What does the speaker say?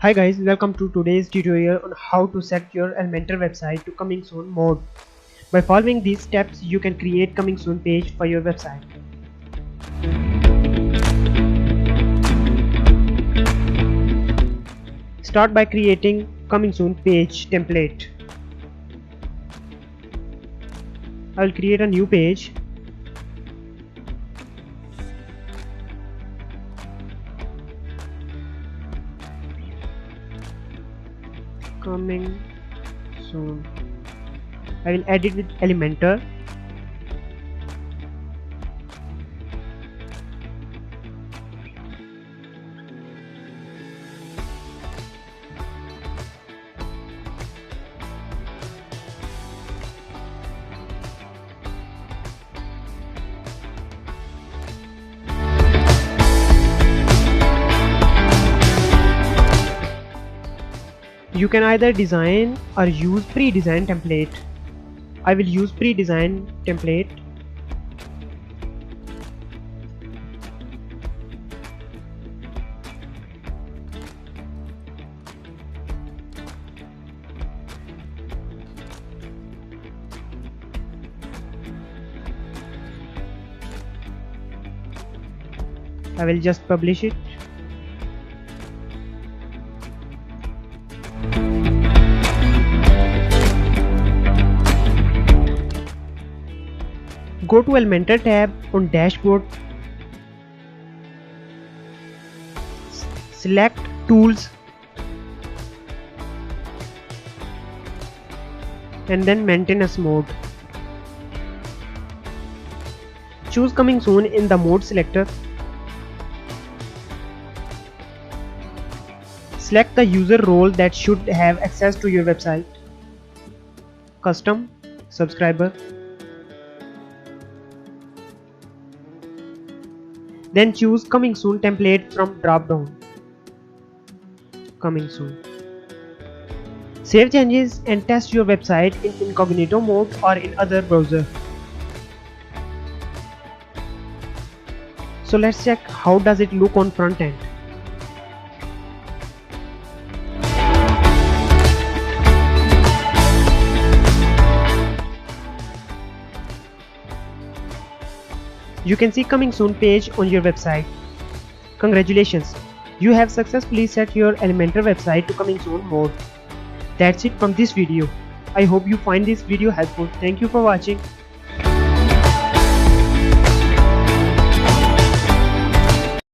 Hi guys, welcome to today's tutorial on how to set your Elementor website to coming soon mode. By following these steps, you can create coming soon page for your website. Start by creating coming soon page template. I will create a new page. Coming soon. I will edit with Elementor. You can either design or use pre-designed template. I will use pre-designed template. I will just publish it. Go to Elementor tab on dashboard. Select tools and then maintenance mode. Choose coming soon in the mode selector. Select the user role that should have access to your website. Custom, subscriber. Then choose coming soon template from drop down. Coming soon. Save changes and test your website in incognito mode or in other browser. So let's check how does it look on front end. You can see coming soon page on your website. Congratulations, you have successfully set your Elementor website to coming soon mode. That's it from this video. I hope you find this video helpful. Thank you for watching.